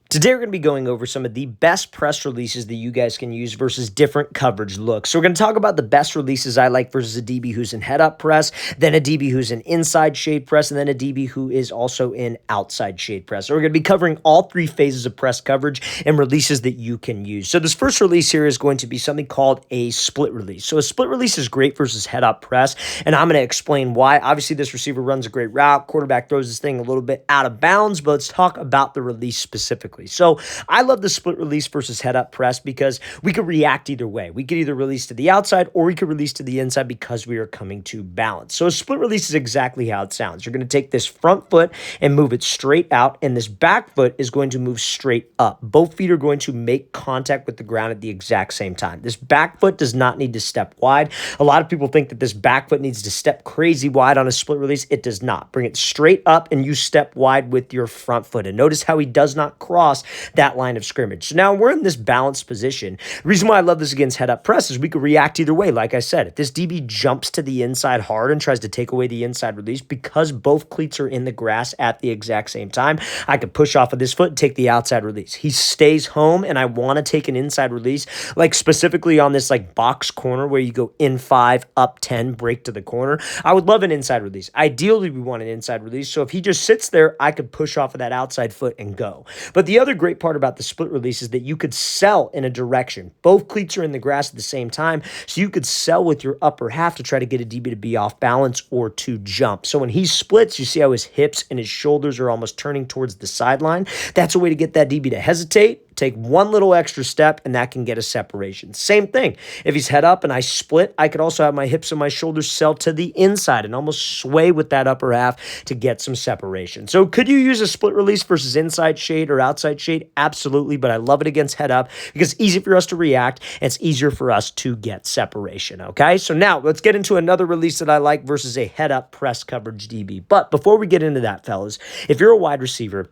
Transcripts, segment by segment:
Today, we're going to be going over some of the best press releases that you guys can use versus different coverage looks. So we're going to talk about the best releases I like versus a DB who's in head-up press, then a DB who's in inside shade press, and then a DB who is also in outside shade press. So we're going to be covering all three phases of press coverage and releases that you can use. So this first release here is going to be something called a split release. So a split release is great versus head-up press, and I'm going to explain why. Obviously, this receiver runs a great route. Quarterback throws this thing a little bit out of bounds, but let's talk about the release specifically. So I love the split release versus head-up press because we could react either way. We could either release to the outside or we could release to the inside because we are coming to balance. So a split release is exactly how it sounds. You're going to take this front foot and move it straight out, and this back foot is going to move straight up. Both feet are going to make contact with the ground at the exact same time. This back foot does not need to step wide. A lot of people think that this back foot needs to step crazy wide on a split release. It does not. Bring it straight up and you step wide with your front foot. And notice how he does not cross that line of scrimmage. So now we're in this balanced position. The reason why I love this against head-up press is we could react either way. Like I said, if this DB jumps to the inside hard and tries to take away the inside release, because both cleats are in the grass at the exact same time, I could push off of this foot and take the outside release. He stays home, and I want to take an inside release, like specifically on this like box corner where you go in 5, up 10, break to the corner. I would love an inside release. Ideally, we want an inside release. So if he just sits there, I could push off of that outside foot and go. But the other great part about the split release is that you could sell in a direction. Both cleats are in the grass at the same time, so you could sell with your upper half to try to get a DB to be off balance or to jump. So when he splits, you see how his hips and his shoulders are almost turning towards the sideline. That's a way to get that DB to hesitate, take one little extra step, and that can get a separation. Same thing. If he's head up and I split, I could also have my hips and my shoulders sell to the inside and almost sway with that upper half to get some separation. So could you use a split release versus inside shade or outside shade? Absolutely, but I love it against head up because it's easy for us to react and it's easier for us to get separation, okay? So now let's get into another release that I like versus a head up press coverage DB. But before we get into that, fellas, if you're a wide receiver,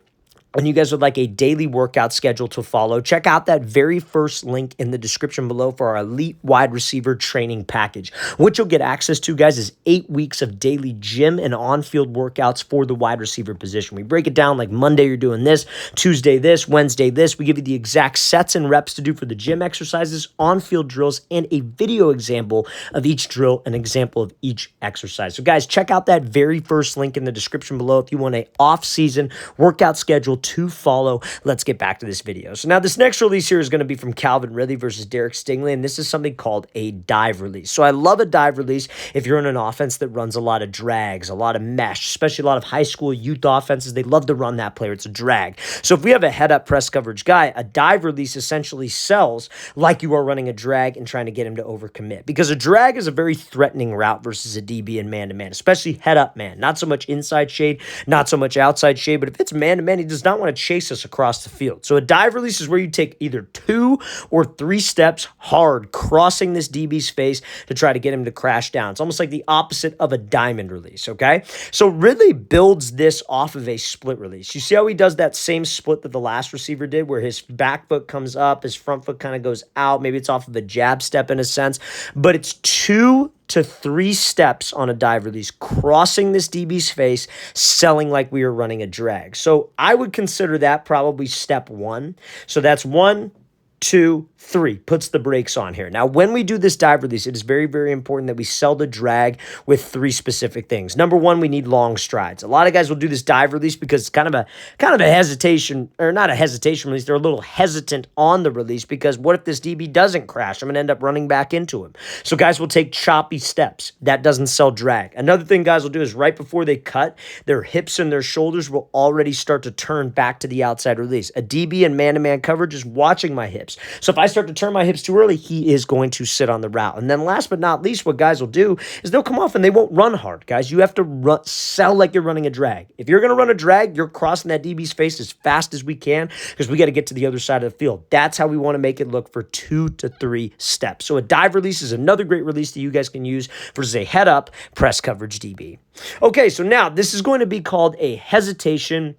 and you guys would like a daily workout schedule to follow, check out that very first link in the description below for our Elite Wide Receiver Training Package. What you'll get access to, guys, is 8 weeks of daily gym and on-field workouts for the wide receiver position. We break it down like Monday you're doing this, Tuesday this, Wednesday this. We give you the exact sets and reps to do for the gym exercises, on-field drills, and a video example of each drill, an example of each exercise. So, guys, check out that very first link in the description below if you want an off-season workout schedule to follow. Let's get back to this video. So now this next release here is going to be from Calvin Ridley versus Derek Stingley, and this is something called a dive release. So I love a dive release if you're in an offense that runs a lot of drags, a lot of mesh, especially a lot of high school youth offenses. They love to run that player. It's a drag. So if we have a head-up press coverage guy, a dive release essentially sells like you are running a drag and trying to get him to overcommit, because a drag is a very threatening route versus a DB in man-to-man, especially head-up man. Not so much inside shade, not so much outside shade, but if it's man-to-man, he does not want to chase us across the field. So a dive release is where you take either 2 or 3 steps hard, crossing this DB's face to try to get him to crash down. It's almost like the opposite of a diamond release, okay? So Ridley builds this off of a split release. You see how he does that same split that the last receiver did, where his back foot comes up, his front foot kind of goes out. Maybe it's off of a jab step in a sense, but it's 2 to 3 steps on a dive release, crossing this DB's face, selling like we are running a drag. So I would consider that probably step 1. So that's 1, 2, 3, puts the brakes on here. Now, when we do this dive release, it is very, very important that we sell the drag with 3 specific things. Number 1, we need long strides. A lot of guys will do this dive release because it's kind of a hesitation, or not a hesitation release. They're a little hesitant on the release because what if this DB doesn't crash? I'm going to end up running back into him. So guys will take choppy steps. That doesn't sell drag. Another thing guys will do is right before they cut, their hips and their shoulders will already start to turn back to the outside release. A DB in man-to-man coverage is watching my hips. So if I start to turn my hips too early, he is going to sit on the route. And then last but not least, what guys will do is they'll come off and they won't run hard. Guys, you have to sell like you're running a drag. If you're going to run a drag, you're crossing that DB's face as fast as we can because we got to get to the other side of the field. That's how we want to make it look for 2 to 3 steps. So a dive release is another great release that you guys can use versus a head-up press coverage DB. Okay, so now this is going to be called a hesitation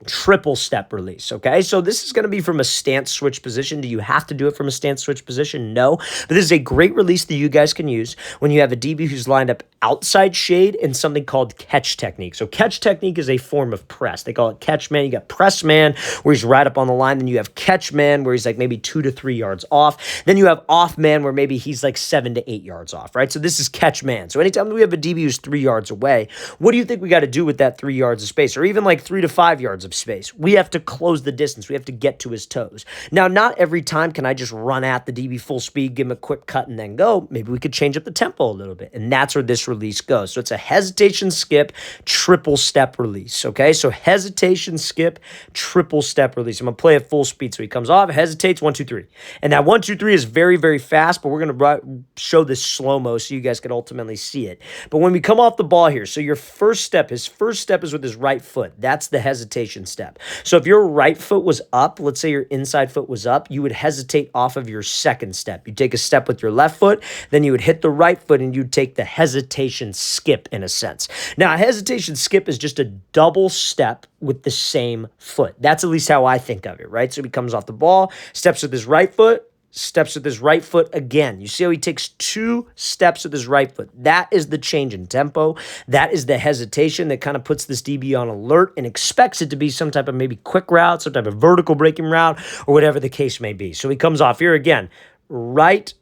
triple step release, okay? So this is going to be from a stance switch position. Do you have to do it from a stance switch position? No, but this is a great release that you guys can use when you have a DB who's lined up outside shade in something called catch technique. So catch technique is a form of press. They call it catch man. You got press man where he's right up on the line. Then you have catch man where he's like maybe 2 to 3 yards off. Then you have off man where maybe he's like 7 to 8 yards off, right? So this is catch man. So anytime we have a DB who's 3 yards away, what do you think we got to do with that 3 yards of space, or even like 3 to 5 yards of space? We have to close the distance. We have to get to his toes. Now, not every time can I just run at the DB full speed, give him a quick cut, and then go. Maybe we could change up the tempo a little bit, and that's where this release goes. So it's a hesitation, skip, triple step release, okay? So hesitation, skip, triple step release. I'm going to play at full speed. So he comes off, hesitates, 1, 2, 3. And that 1, 2, 3 is very, very fast, but we're going to show this slow-mo so you guys can ultimately see it. But when we come off the ball here, so your first step, his first step is with his right foot. That's the hesitation step. So if your right foot was up, let's say your inside foot was up, you would hesitate off of your second step. You take a step with your left foot, then you would hit the right foot and you'd take the hesitation skip in a sense. Now, a hesitation skip is just a double step with the same foot. That's at least how I think of it, right? So he comes off the ball, steps with his right foot, steps with his right foot again. You see how he takes 2 steps with his right foot. That is the change in tempo. That is the hesitation that kind of puts this DB on alert and expects it to be some type of maybe quick route, some type of vertical breaking route, or whatever the case may be. So he comes off here again, right,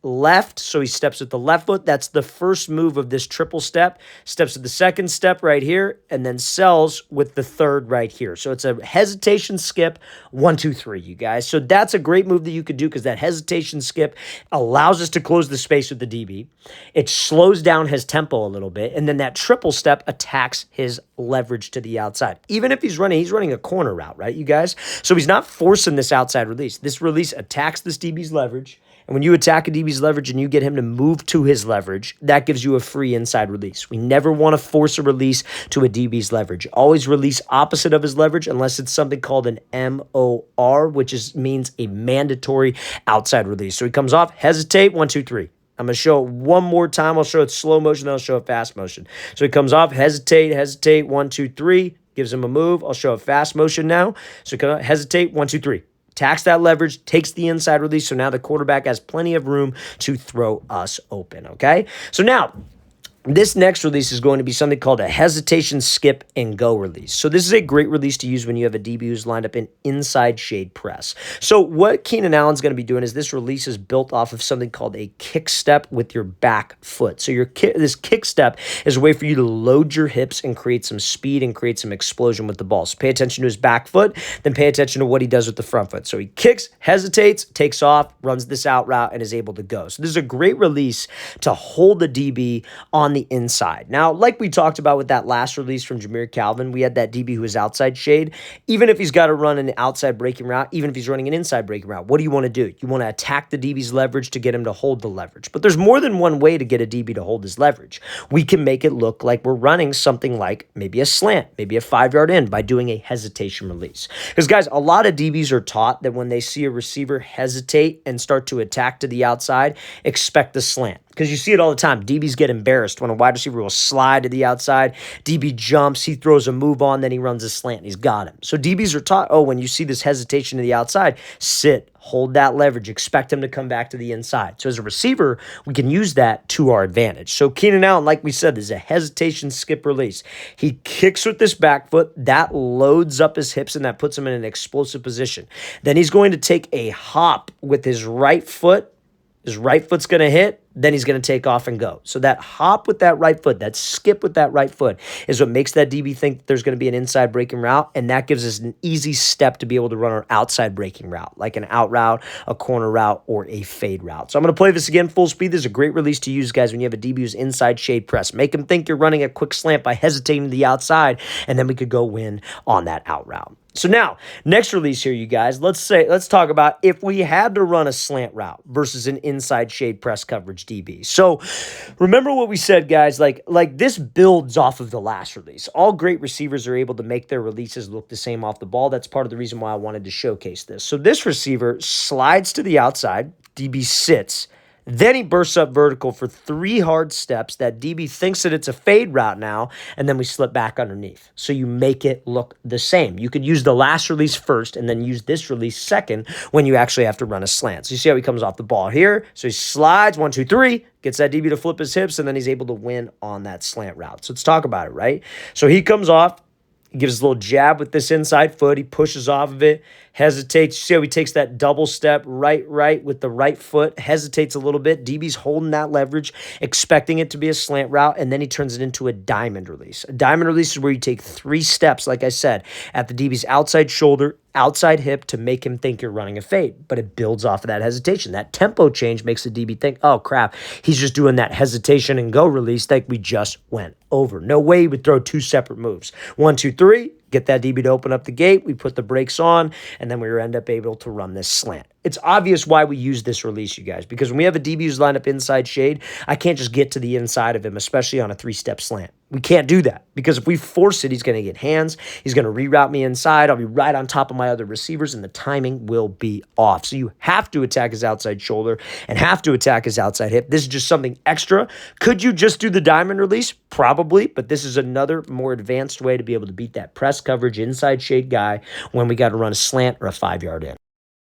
left. So he steps with the left foot. That's the first move of this triple step. Steps with the second step right here, and then sells with the third right here. So it's a hesitation skip, 1, 2, 3, you guys. So that's a great move that you could do because that hesitation skip allows us to close the space with the DB. It slows down his tempo a little bit, and then that triple step attacks his leverage to the outside. Even if he's running a corner route, right, you guys? So he's not forcing this outside release. This release attacks this DB's leverage. And when you attack a DB's leverage and you get him to move to his leverage, that gives you a free inside release. We never want to force a release to a DB's leverage. Always release opposite of his leverage unless it's something called an MOR, which means a mandatory outside release. So he comes off, hesitate, 1, 2, 3. I'm going to show it one more time. I'll show it slow motion, then I'll show it fast motion. So he comes off, hesitate, 1, 2, 3. Gives him a move. I'll show a fast motion now. So hesitate, 1, 2, 3. Attacks that leverage, takes the inside release, so now the quarterback has plenty of room to throw us open, okay? So now, this next release is going to be something called a hesitation, skip, and go release. So this is a great release to use when you have a DB who's lined up in inside shade press. So what Keenan Allen's going to be doing is this release is built off of something called a kick step with your back foot. So this kick step is a way for you to load your hips and create some speed and create some explosion with the ball. So pay attention to his back foot, then pay attention to what he does with the front foot. So he kicks, hesitates, takes off, runs this out route, and is able to go. So this is a great release to hold the DB on the inside. Now, like we talked about with that last release from Jameer Calvin, we had that DB who was outside shade. Even if he's got to run an outside breaking route, even if he's running an inside breaking route, what do you want to do? You want to attack the DB's leverage to get him to hold the leverage. But there's more than one way to get a DB to hold his leverage. We can make it look like we're running something like maybe a slant, maybe a 5-yard in by doing a hesitation release. Because guys, a lot of DBs are taught that when they see a receiver hesitate and start to attack to the outside, expect the slant. Because you see it all the time. DBs get embarrassed when a wide receiver will slide to the outside. DB jumps, he throws a move on, then he runs a slant, and he's got him. So DBs are taught, when you see this hesitation to the outside, sit, hold that leverage, expect him to come back to the inside. So as a receiver, we can use that to our advantage. So Keenan Allen, like we said, is a hesitation, skip, release. He kicks with this back foot. That loads up his hips, and that puts him in an explosive position. Then he's going to take a hop with his right foot. His right foot's going to hit, then he's going to take off and go. So that hop with that right foot, that skip with that right foot is what makes that DB think there's going to be an inside breaking route, and that gives us an easy step to be able to run our outside breaking route, like an out route, a corner route, or a fade route. So I'm going to play this again full speed. This is a great release to use, guys, when you have a DB who's inside shade press. Make him think you're running a quick slant by hesitating to the outside, and then we could go win on that out route. So now, next release here, you guys, let's talk about if we had to run a slant route versus an inside shade press coverage DB. So remember what we said, guys, like this builds off of the last release. All great receivers are able to make their releases look the same off the ball. That's part of the reason why I wanted to showcase this. So this receiver slides to the outside, DB sits, Then he bursts up vertical for 3 hard steps. That DB thinks that it's a fade route now, and then we slip back underneath. So you make it look the same. You could use the last release first and then use this release second when you actually have to run a slant. So you see how he comes off the ball here. So he slides, 1, 2, 3, gets that DB to flip his hips, and then he's able to win on that slant route. So let's talk about it, right? So he comes off, he gives a little jab with this inside foot. He pushes off of it, hesitates. You see how he takes that double step right with the right foot, hesitates a little bit. DB's holding that leverage, expecting it to be a slant route, and then he turns it into a diamond release. A diamond release is where you take 3 steps, like I said, at the DB's outside shoulder, outside hip to make him think you're running a fade, but it builds off of that hesitation. That tempo change makes the DB think, oh crap, he's just doing that hesitation and go release like we just went over. No way he would throw 2 separate moves. 1, 2, 3, get that DB to open up the gate, we put the brakes on, and then we end up able to run this slant. It's obvious why we use this release, you guys, because when we have a DB who's lined up inside shade, I can't just get to the inside of him, especially on a 3-step slant. We can't do that because if we force it, he's going to get hands. He's going to reroute me inside. I'll be right on top of my other receivers, and the timing will be off. So you have to attack his outside shoulder and have to attack his outside hip. This is just something extra. Could you just do the diamond release? Probably, but this is another more advanced way to be able to beat that press coverage inside shade guy when we got to run a slant or a 5-yard in.